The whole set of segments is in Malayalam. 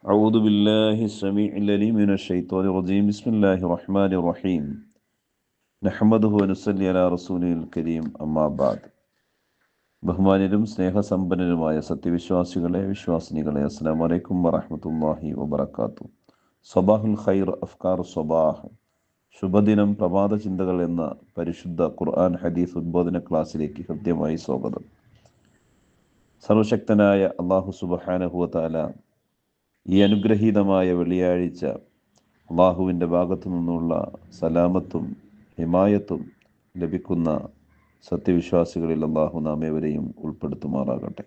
أعوذ بالله السميع العليم من الشيطان الرجيم بسم الله الرحمن الرحيم نحمده ونصلي على رسوله الكريم أما بعد ബഹുമാന്യരും സ്നേഹസമ്പന്നരുമായ സത്യവിശ്വാസികളെ വിശ്വാസിനികളെ അസ്സലാമു അലൈക്കും വറഹ്മത്തുള്ളാഹി വബറകാതുഹു. സബാഹുൽ ഖൈർ അഫ്കാർ സബാഹ്, ശുഭദിനം പ്രഭാത ചിന്തകൾ എന്ന പരിശുദ്ധ ഖുർആൻ ഹദീസ് ഉദ്ബോധന ക്ലാസ്സിലേക്ക് ഹൃദ്യമായി സ്വാഗതം. സർവശക്തനായ അല്ലാഹു സുബ്ഹാനഹു വ തആല ഈ അനുഗ്രഹീതമായ വെള്ളിയാഴ്ച അള്ളാഹുവിൻ്റെ ഭാഗത്തു നിന്നുള്ള സലാമത്തും ഹിമായത്തും ലഭിക്കുന്ന സത്യവിശ്വാസികളിൽ അള്ളാഹു നാം ഏവരെയും ഉൾപ്പെടുത്തുമാറാകട്ടെ.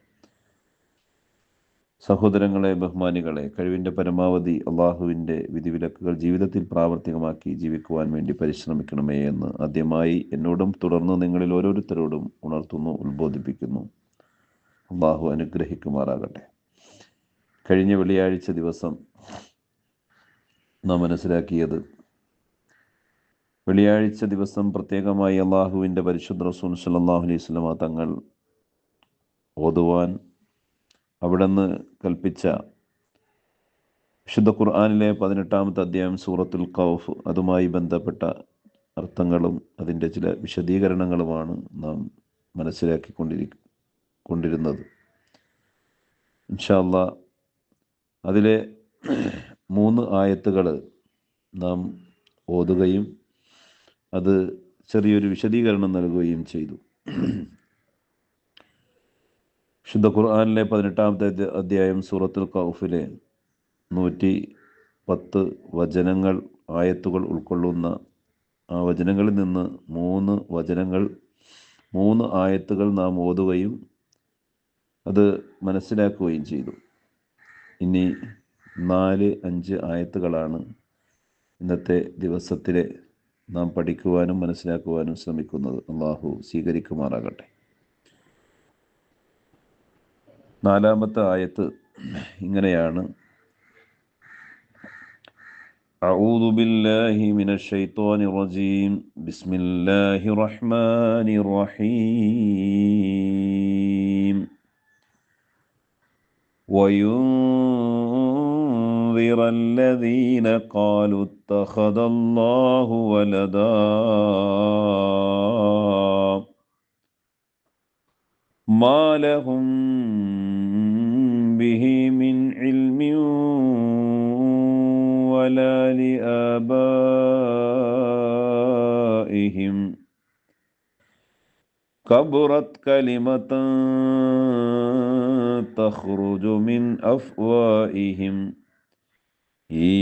സഹോദരങ്ങളെ, ബഹുമാനികളെ, കഴിവിൻ്റെ പരമാവധി അള്ളാഹുവിൻ്റെ വിധിവിലക്കുകൾ ജീവിതത്തിൽ പ്രാവർത്തികമാക്കി ജീവിക്കുവാൻ വേണ്ടി പരിശ്രമിക്കണമേ എന്ന് ആദ്യമായി എന്നോടും തുടർന്ന് നിങ്ങളിൽ ഓരോരുത്തരോടും ഉണർത്തുന്നു, ഉത്ബോധിപ്പിക്കുന്നു. അള്ളാഹു അനുഗ്രഹിക്കുമാറാകട്ടെ. കഴിഞ്ഞ വെള്ളിയാഴ്ച ദിവസം നാം മനസ്സിലാക്കിയത്, വെള്ളിയാഴ്ച ദിവസം പ്രത്യേകമായി അള്ളാഹുവിൻ്റെ പരിശുദ്ധ റസൂൽ സല്ലല്ലാഹു അലൈഹി വസല്ലമ തങ്ങൾ ഓതുവാൻ അവിടുന്ന് കൽപ്പിച്ച വിശുദ്ധ ഖുർആനിലെ 18-ാമത്തെ അധ്യായം സൂറത്തുൽ ഖൗഫ്, അതുമായി ബന്ധപ്പെട്ട അർത്ഥങ്ങളും അതിൻ്റെ ചില വിശദീകരണങ്ങളുമാണ് നാം മനസ്സിലാക്കിക്കൊണ്ടിരുന്നത്. ഇൻഷാ അല്ലാഹ് അതിലെ 3 ആയത്തുകൾ നാം ഓതുകയും അത് ചെറിയൊരു വിശദീകരണം നൽകുകയും ചെയ്തു. വിശുദ്ധ ഖുർആനിലെ 18-ാമത്തെ അധ്യായം സൂറത്തുൽ ഖൗഫിലെ 110 വചനങ്ങൾ, ആയത്തുകൾ ഉൾക്കൊള്ളുന്ന ആ വചനങ്ങളിൽ നിന്ന് 3 ആയത്തുകൾ നാം ഓതുകയും അത് മനസ്സിലാക്കുകയും ചെയ്തു. ഇനി 4-5 ആയത്തുകളാണ് ഇന്നത്തെ ദിവസത്തിലെ നാം പഠിക്കുവാനും മനസ്സിലാക്കുവാനും ശ്രമിക്കുന്നത്. അള്ളാഹു സ്വീകരിക്കുമാറാകട്ടെ. 4-ാമത്തെ ആയത്ത് ഇങ്ങനെയാണ്: അഊദു ബില്ലാഹി മിനശ് ശൈത്വാനിർ റജീം ബിസ്മില്ലാഹിർ റഹ്മാനിർ റഹീം وينذر الذين قالوا اتخذ الله ولدا ما لهم به من علم ولا لآبائهم كبرت كلمة تخرج من أفواههم إن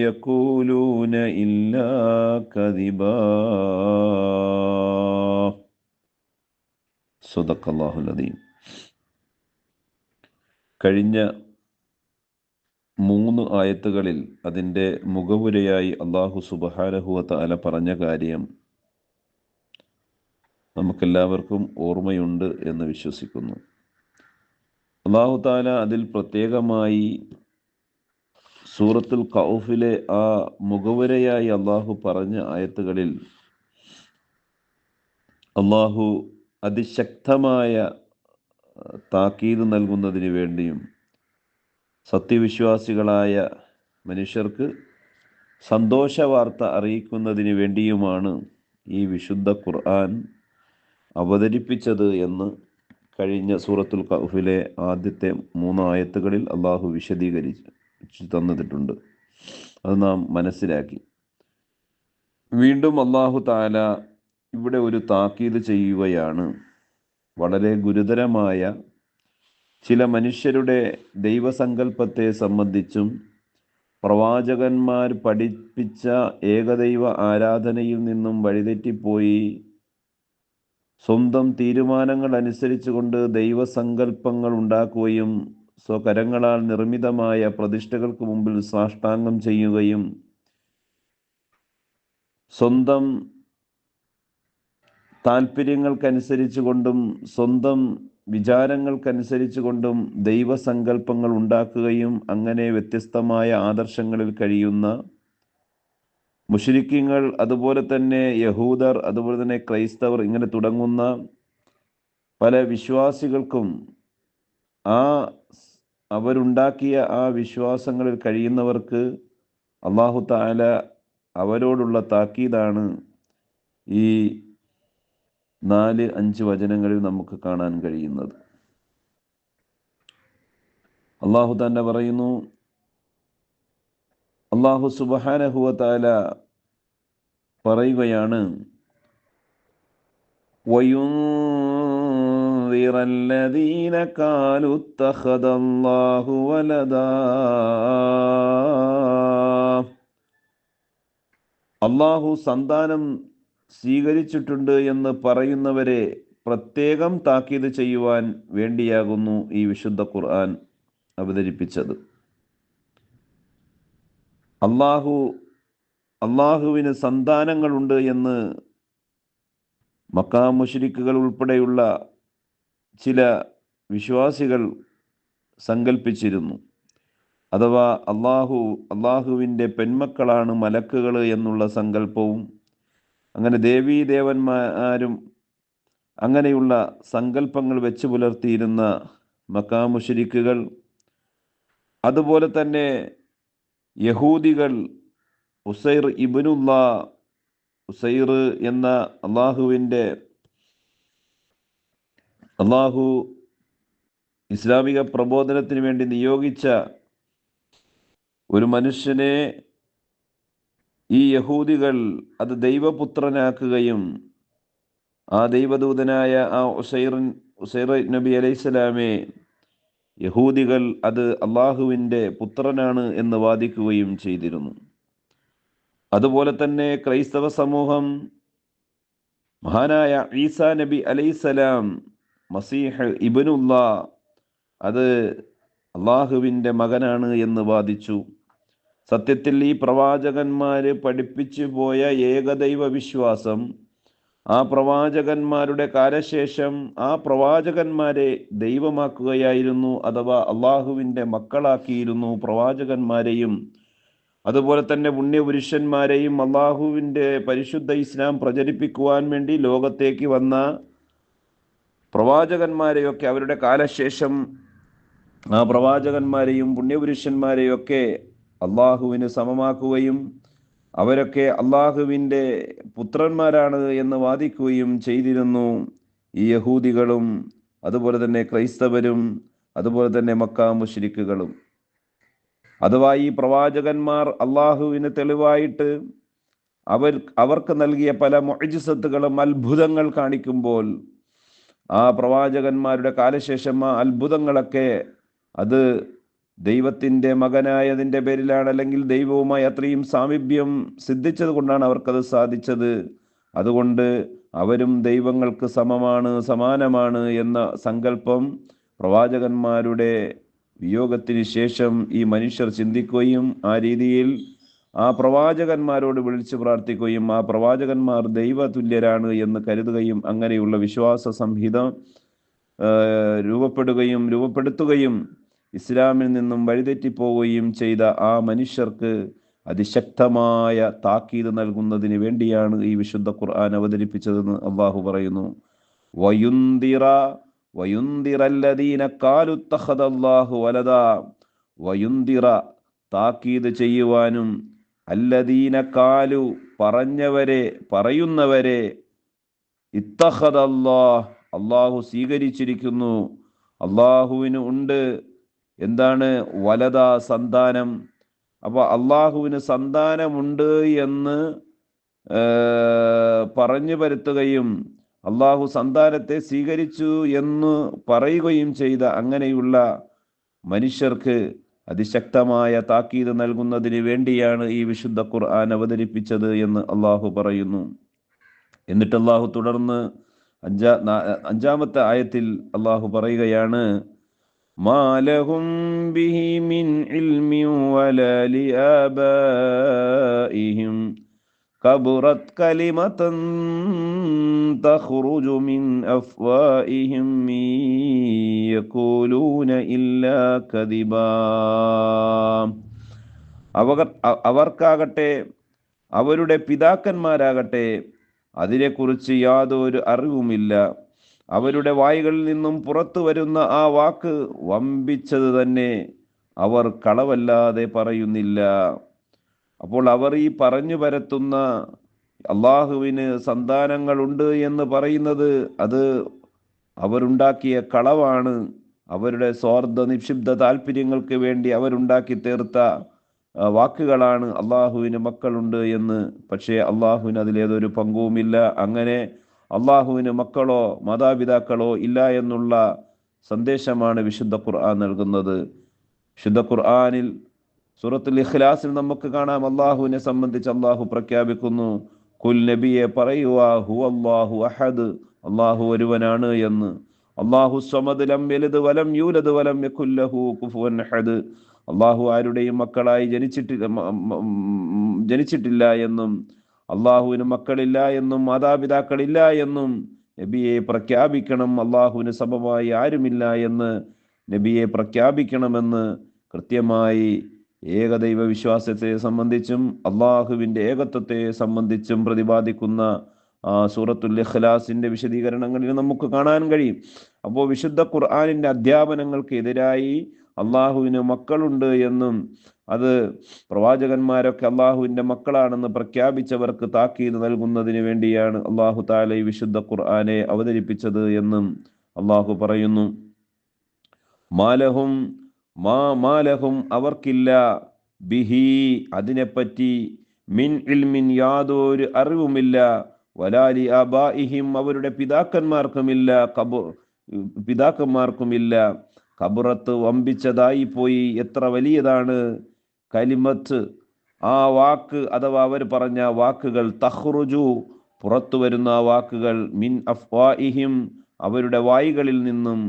يقولون إلا كذبا صدق الله العظيم. കഴിഞ്ഞ 3 ആയത്തുകളിൽ അതിൻ്റെ മുഖവുരയായി അല്ലാഹു സുബ്ഹാനഹു വ തആല പറഞ്ഞ കാര്യം നമുക്കെല്ലാവർക്കും ഓർമ്മയുണ്ട് എന്ന് വിശ്വസിക്കുന്നു. അല്ലാഹു തആല അതിൽ പ്രത്യേകമായി സൂറത്തുൽ ഖൗഫിലെ ആ മുഖവുരയായി അല്ലാഹു പറഞ്ഞ ആയത്തുകളിൽ അല്ലാഹു അതിശക്തമായ താക്കീത് നൽകുന്നതിന് വേണ്ടിയും സത്യവിശ്വാസികളായ മനുഷ്യർക്ക് സന്തോഷവാർത്ത അറിയിക്കുന്നതിന് വേണ്ടിയുമാണ് ഈ വിശുദ്ധ ഖുർആൻ അവതരിപ്പിച്ചത് എന്ന് കഴിഞ്ഞ സൂറത്തുൽ ഖൗഫിലെ ആദ്യത്തെ 3 ആയത്തുകളിൽ അള്ളാഹു വിശദീകരിച്ച് തന്നിട്ടുണ്ട്. അത് നാം മനസ്സിലാക്കി. വീണ്ടും അള്ളാഹു തആല ഇവിടെ ഒരു താക്കീത് ചെയ്യുകയാണ്. വളരെ ഗുരുതരമായ ചില മനുഷ്യരുടെ ദൈവസങ്കല്പത്തെ സംബന്ധിച്ചും പ്രവാചകന്മാർ പഠിപ്പിച്ച ഏകദൈവ ആരാധനയിൽ നിന്നും വഴിതെറ്റിപ്പോയി സ്വന്തം തീരുമാനങ്ങൾ അനുസരിച്ചുകൊണ്ട് ദൈവസങ്കല്പങ്ങൾ ഉണ്ടാക്കുകയും സ്വകരങ്ങളാൽ നിർമ്മിതമായ പ്രതിഷ്ഠകൾക്ക് മുമ്പിൽ സാഷ്ടാംഗം ചെയ്യുകയും സ്വന്തം താല്പര്യങ്ങൾക്കനുസരിച്ചുകൊണ്ടും സ്വന്തം വിചാരങ്ങൾക്കനുസരിച്ചുകൊണ്ടും ദൈവസങ്കല്പങ്ങൾ ഉണ്ടാക്കുകയും അങ്ങനെ വ്യത്യസ്തമായ ആദർശങ്ങളിൽ കഴിയുന്ന മുശ്രിക്കീങ്ങൾ, അതുപോലെ തന്നെ യഹൂദർ, അതുപോലെ തന്നെ ക്രൈസ്തവർ, ഇങ്ങനെ തുടങ്ങുന്ന പല വിശ്വാസികൾക്കും ആ അവരുണ്ടാക്കിയ ആ വിശ്വാസങ്ങളിൽ കഴിയുന്നവർക്ക് അല്ലാഹു തആല അവരോടുള്ള താക്കീതാണ് ഈ 4-5 വചനങ്ങളിൽ നമുക്ക് കാണാൻ കഴിയുന്നത്. അല്ലാഹു തന്നെ പറയുന്നു, അല്ലാഹു സുബ്ഹാനഹു വ തആല പറയുകയാണ്, وَيُنذِرَ الَّذِينَ قَالُوا اتَّخَذَ اللَّهُ وَلَدًا. അല്ലാഹു സന്താനം സ്വീകരിച്ചിട്ടുണ്ട് എന്ന് പറയുന്നവരെ പ്രത്യേകം താക്കീത് ചെയ്യുവാൻ വേണ്ടിയാകുന്നു ഈ വിശുദ്ധ ഖുർആൻ അവതരിപ്പിച്ചത്. അല്ലാഹുവിന് സന്താനങ്ങളുണ്ട് എന്ന് മക്കാ മുശ്രിക്കുകൾ ഉൾപ്പെടെയുള്ള ചില വിശ്വാസികൾ സങ്കല്പിച്ചിരുന്നു. അഥവാ അള്ളാഹുവിൻ്റെ പെൺമക്കളാണ് മലക്കുകൾ എന്നുള്ള സങ്കല്പവും, അങ്ങനെ ദേവീദേവന്മാരും അങ്ങനെയുള്ള സങ്കല്പങ്ങൾ വെച്ച് പുലർത്തിയിരുന്ന മക്കാ മുശ്രിക്കുകൾ, അതുപോലെ തന്നെ യഹൂദികൾ ഉസൈർ എന്ന അള്ളാഹു ഇസ്ലാമിക പ്രബോധനത്തിന് വേണ്ടി നിയോഗിച്ച ഒരു മനുഷ്യനെ ഈ യഹൂദികൾ അത് ദൈവപുത്രനാക്കുകയും ആ ദൈവദൂതനായ ആ ഉസൈർ നബി അലൈഹിസ്സലാമെ യഹൂദികൾ അത് അള്ളാഹുവിൻ്റെ പുത്രനാണ് എന്ന് വാദിക്കുകയും ചെയ്തിരുന്നു. അതുപോലെ തന്നെ ക്രൈസ്തവ സമൂഹം മഹാനായ ഈസാ നബി അലൈഹിസ്സലാം മസീഹ് ഇബ്നുല്ലാ അത് അള്ളാഹുവിൻ്റെ മകനാണ് എന്ന് വാദിച്ചു. സത്യത്തിൽ ഈ പ്രവാചകന്മാർ പഠിപ്പിച്ചു പോയ ഏകദൈവ വിശ്വാസം ആ പ്രവാചകന്മാരുടെ കാലശേഷം ആ പ്രവാചകന്മാരെ ദൈവമാക്കുകയായിരുന്നു, അഥവാ അള്ളാഹുവിൻ്റെ മക്കളാക്കിയിരുന്നു പ്രവാചകന്മാരെയും അതുപോലെ തന്നെ പുണ്യപുരുഷന്മാരെയും. അള്ളാഹുവിൻ്റെ പരിശുദ്ധ ഇസ്ലാം പ്രചരിപ്പിക്കുവാൻ വേണ്ടി ലോകത്തേക്ക് വന്ന പ്രവാചകന്മാരെയൊക്കെ അവരുടെ കാലശേഷം ആ പ്രവാചകന്മാരെയും പുണ്യപുരുഷന്മാരെയൊക്കെ അള്ളാഹുവിന് സമമാക്കുകയും അവരൊക്കെ അള്ളാഹുവിൻ്റെ പുത്രന്മാരാണ് എന്ന് വാദിക്കുകയും ചെയ്തിരുന്നു ഈ യഹൂദികളും അതുപോലെ തന്നെ ക്രൈസ്തവരും അതുപോലെ തന്നെ മക്കാ മുശ്രിക്കുകളും. അഥവാ ഈ പ്രവാചകന്മാർ അള്ളാഹുവിന് തെളിവായിട്ട് അവർക്ക് നൽകിയ പല മുഅ്ജിസത്തുകളും അത്ഭുതങ്ങൾ കാണിക്കുമ്പോൾ ആ പ്രവാചകന്മാരുടെ കാലശേഷം ആ അത്ഭുതങ്ങളൊക്കെ അത് ദൈവത്തിൻ്റെ മകനായതിൻ്റെ പേരിലാണ്, അല്ലെങ്കിൽ ദൈവവുമായി അത്രയും സാമീപ്യം സിദ്ധിച്ചത് കൊണ്ടാണ് അവർക്കത് സാധിച്ചത്. അതുകൊണ്ട് അവരും ദൈവങ്ങൾക്ക് സമാനമാണ് എന്ന സങ്കല്പം പ്രവാചകന്മാരുടെ വിയോഗത്തിന് ശേഷം ഈ മനുഷ്യർ ചിന്തിക്കുകയും ആ രീതിയിൽ ആ പ്രവാചകന്മാരോട് വിളിച്ചു പ്രാർത്ഥിക്കുകയും ആ പ്രവാചകന്മാർ ദൈവതുല്യരാണ് എന്ന് കരുതുകയും അങ്ങനെയുള്ള വിശ്വാസ സംഹിത രൂപപ്പെടുത്തുകയും ഇസ്ലാമിൽ നിന്നും വഴിതെറ്റിപ്പോവുകയും ചെയ്ത ആ മനുഷ്യർക്ക് അതിശക്തമായ താക്കീത് നൽകുന്നതിന് വേണ്ടിയാണ് ഈ വിശുദ്ധ ഖുർആൻ അവതരിപ്പിച്ചതെന്ന് അല്ലാഹു പറയുന്നു. വയുന്ദിറല്ലദീന ഖാലു ഇത്തഖദല്ലാഹു വലദാ. വയുന്ദിറ താക്കീത് ചെയ്യുവാനും, അല്ലദീന ഖാലു പറയുന്നവരെ ഇത്തഖദല്ലാഹ് അല്ലാഹു സ്വീകരിച്ചിരിക്കുന്നു, അല്ലാഹുവിന് ഉണ്ട് എന്താണ് വലദ സന്താനം. അപ്പോൾ അള്ളാഹുവിന് സന്താനമുണ്ട് എന്ന് പറഞ്ഞു പരത്തുകയും അള്ളാഹു സന്താനത്തെ സ്വീകരിച്ചു എന്ന് പറയുകയും ചെയ്ത അങ്ങനെയുള്ള മനുഷ്യർക്ക് അതിശക്തമായ താക്കീത് നൽകുന്നതിന് വേണ്ടിയാണ് ഈ വിശുദ്ധ ഖുർആൻ അവതരിപ്പിച്ചത് എന്ന് അള്ളാഹു പറയുന്നു. എന്നിട്ട് അള്ളാഹു തുടർന്ന് അഞ്ചാമത്തെ ആയത്തിൽ അള്ളാഹു പറയുകയാണ്, മാ ലഹും ബിഹി മിൻ ഇൽമിൻ വലാ ലിആബാഇഹിം കബറത് കലിമതൻ തഖ്റുജു മിൻ അഫ്വാഇഹിം യഖൂലൂന ഇല്ലാ കദിബാ. അവർക്കാകട്ടെ അവരുടെ പിതാക്കന്മാരാകട്ടെ അതിനെക്കുറിച്ച് യാതൊരു അറിവുമില്ല. അവരുടെ വായുകളിൽ നിന്നും പുറത്തു വരുന്ന ആ വാക്ക് വമ്പിച്ചത് തന്നെ, അവർ കളവല്ലാതെ പറയുന്നില്ല. അപ്പോൾ അവർ ഈ പറഞ്ഞു പരത്തുന്ന അള്ളാഹുവിന് സന്താനങ്ങളുണ്ട് എന്ന് പറയുന്നത് അത് അവരുണ്ടാക്കിയ കളവാണ്. അവരുടെ സ്വാർത്ഥ നിക്ഷിപ്ത താല്പര്യങ്ങൾക്ക് വേണ്ടി അവരുണ്ടാക്കി തീർത്ത വാക്കുകളാണ് അള്ളാഹുവിന് മക്കളുണ്ട് എന്ന്. പക്ഷേ അള്ളാഹുവിന് അതിലേതൊരു പങ്കുമില്ല. അങ്ങനെ അള്ളാഹുവിന് മക്കളോ മാതാപിതാക്കളോ ഇല്ല എന്നുള്ള സന്ദേശമാണ് വിശുദ്ധ ഖുർആൻ നൽകുന്നത്. വിശുദ്ധ ഖുർആനിൽ സൂറത്തുൽ ഇഖ്ലാസിൽ നമുക്ക് കാണാം, അള്ളാഹുവിനെ സംബന്ധിച്ച് അള്ളാഹു പ്രഖ്യാപിക്കുന്നു, കുൽ നബിയെ പറയുക, ഹുവല്ലാഹു അഹദ്, അള്ളാഹു ഒരുവനാണ് എന്ന്. അള്ളാഹു സ്വമദ് ലം യലിദ് വലം യൂലദ് വലം യകുൽ ലഹു കുഫുവൻ അഹദ്, അള്ളാഹു ആരുടെയും മക്കളായി ജനിച്ചിട്ടില്ല എന്നും അള്ളാഹുവിന് മക്കളില്ല എന്നും മാതാപിതാക്കളില്ല എന്നും നബിയെ പ്രഖ്യാപിക്കണം. അള്ളാഹുവിന് സമമായി ആരുമില്ല എന്ന് നബിയെ പ്രഖ്യാപിക്കണമെന്ന് കൃത്യമായി ഏകദൈവ വിശ്വാസത്തെ സംബന്ധിച്ചും അള്ളാഹുവിൻ്റെ ഏകത്വത്തെ സംബന്ധിച്ചും പ്രതിപാദിക്കുന്ന സൂറത്തുൽ ഇഖ്ലാസിൻ്റെ വിശദീകരണങ്ങളിൽ നമുക്ക് കാണാൻ കഴിയും. അപ്പോൾ വിശുദ്ധ ഖുർആനിൻ്റെ അധ്യാപനങ്ങൾക്ക് എതിരായി അള്ളാഹുവിന് മക്കളുണ്ട് എന്നും അത് പ്രവാചകന്മാരൊക്കെ അള്ളാഹുവിൻ്റെ മക്കളാണെന്ന് പ്രഖ്യാപിച്ചവർക്ക് താക്കീത് നൽകുന്നതിന് വേണ്ടിയാണ് അള്ളാഹു തആല ഈ വിശുദ്ധ ഖുർആനെ അവതരിപ്പിച്ചത് എന്നും അള്ളാഹു പറയുന്നു. മാലഹും അവർക്കില്ല, ബിഹി അതിനെപ്പറ്റി, മിൻ ഇൽമിൻ യാതൊരു അറിവുമില്ല, വലാലി ആബാഇഹിം അവരുടെ പിതാക്കന്മാർക്കുമില്ല. കബറത്ത് വമ്പിച്ചതായി പോയി, എത്ര വലിയതാണ്. കലിമത്ത് ആ വാക്ക് അഥവാ അവർ പറഞ്ഞ വാക്കുകൾ, തഖ്റുജു പുറത്തു വരുന്ന വാക്കുകൾ, മിൻ അഫ്വാഇഹിം അവരുടെ വായുകളിൽ നിന്നും,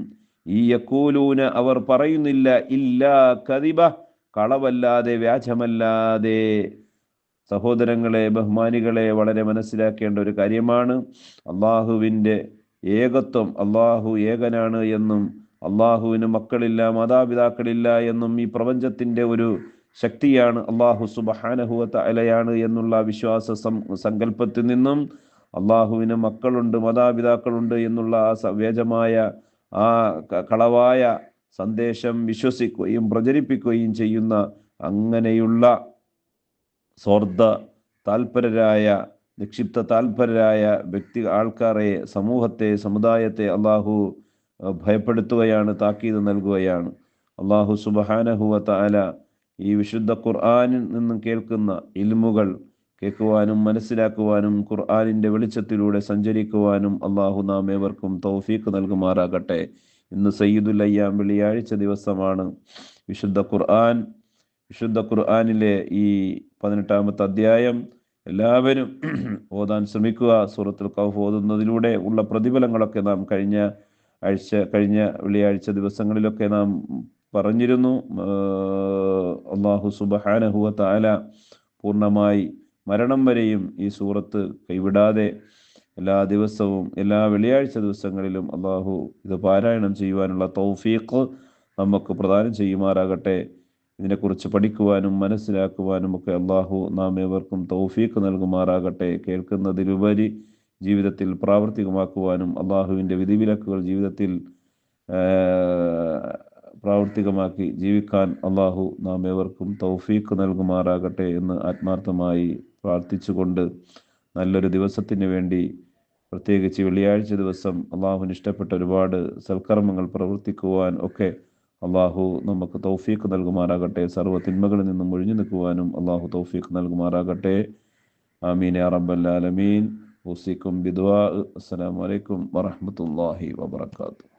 ഈ യഖൂലൂന അവർ പറയുന്നില്ല, ഇല്ലാ കദിബ കളവല്ലാതെ വ്യാജമല്ലാതെ. സഹോദരങ്ങളെ, ബഹുമാനികളെ, വളരെ മനസ്സിലാക്കേണ്ട ഒരു കാര്യമാണ് അള്ളാഹുവിൻ്റെ ഏകത്വം. അള്ളാഹു ഏകനാണ് എന്നും അള്ളാഹുവിന് മക്കളില്ല മാതാപിതാക്കളില്ല എന്നും ഈ പ്രപഞ്ചത്തിൻ്റെ ഒരു ശക്തിയാണ് അള്ളാഹു സുബ്ഹാനഹു വ തആലയാണ് എന്നുള്ള വിശ്വാസ സങ്കല്പത്തിൽ നിന്നും അള്ളാഹുവിന് മക്കളുണ്ട് മാതാപിതാക്കളുണ്ട് എന്നുള്ള ആ സവേജമായ ആ കളവായ സന്ദേശം വിശ്വസിക്കുകയും പ്രചരിപ്പിക്കുകയും ചെയ്യുന്ന അങ്ങനെയുള്ള സ്വാർത്ഥ താൽപരരായ നിക്ഷിപ്ത താൽപരരായ ആൾക്കാരെ, സമൂഹത്തെ, സമുദായത്തെ അള്ളാഹു ഭയപ്പെടുത്തുകയാണ്, താക്കീത് നൽകുകയാണ്. അള്ളാഹു സുബ്ഹാനഹു വ തആല ഈ വിശുദ്ധ ഖുർആനിൽ നിന്നും കേൾക്കുന്ന ഇൽമുകൾ കേൾക്കുവാനും മനസ്സിലാക്കുവാനും ഖുർആനിൻ്റെ വെളിച്ചത്തിലൂടെ സഞ്ചരിക്കുവാനും അള്ളാഹു നാം ഏവർക്കും തൗഫീഖ് നൽകുമാറാകട്ടെ. ഇന്ന് സയ്യിദുൽ അയ്യാം വെള്ളിയാഴ്ച ദിവസമാണ്. വിശുദ്ധ ഖുർആനിലെ ഈ 18-ാമത്തെ അധ്യായം എല്ലാവരും ഓതാൻ ശ്രമിക്കുക. സൂറത്തുൽ കഹ്ഫ് ഓതുന്നതിലൂടെ ഉള്ള പ്രതിഫലങ്ങളൊക്കെ നാം കഴിഞ്ഞ വെള്ളിയാഴ്ച ദിവസങ്ങളിലൊക്കെ നാം പറഞ്ഞിരുന്നു. അല്ലാഹു സുബ്ഹാനഹു വ തആല പൂർണ്ണമായി മരണം വരെയും ഈ സൂറത്ത് കൈവിടാതെ എല്ലാ ദിവസവും എല്ലാ വെള്ളിയാഴ്ച ദിവസങ്ങളിലും അല്ലാഹു ഇത് പാരായണം ചെയ്യുവാനുള്ള തൗഫീഖ് നമുക്ക് പ്രദാനം ചെയ്യുമാറാകട്ടെ. ഇതിനെക്കുറിച്ച് പഠിക്കുവാനും മനസ്സിലാക്കുവാനും ഒക്കെ അല്ലാഹു നാം ഏവർക്കും തൗഫീഖ് നൽകുമാറാകട്ടെ. കേൾക്കുന്നതിലുപരി ജീവിതത്തിൽ പ്രാവർത്തികമാക്കുവാനും അള്ളാഹുവിൻ്റെ വിധിവിലക്കുകൾ ജീവിതത്തിൽ പ്രാവർത്തികമാക്കി ജീവിക്കാൻ അള്ളാഹു നാം ഏവർക്കും തൗഫീഖ് നൽകുമാറാകട്ടെ എന്ന് ആത്മാർത്ഥമായി പ്രാർത്ഥിച്ചുകൊണ്ട് നല്ലൊരു ദിവസത്തിന് വേണ്ടി, പ്രത്യേകിച്ച് വെള്ളിയാഴ്ച ദിവസം അള്ളാഹുവിന് ഇഷ്ടപ്പെട്ട ഒരുപാട് സൽക്കർമ്മങ്ങൾ പ്രവർത്തിക്കുവാൻ ഒക്കെ അള്ളാഹു നമുക്ക് തൗഫീഖ് നൽകുമാറാകട്ടെ. സർവ്വ തിന്മകളിൽ നിന്നും ഒഴിഞ്ഞു നിൽക്കുവാനും അള്ളാഹു തൗഫീഖ് നൽകുമാറാകട്ടെ. ആമീൻ യാ റബ്ബൽ ആലമീൻ. ഊസിക്കും ബിദുആ. അസ്സലാമു അലൈക്കും വറഹ്മത്തുള്ളാഹി വബറകാതുഹു.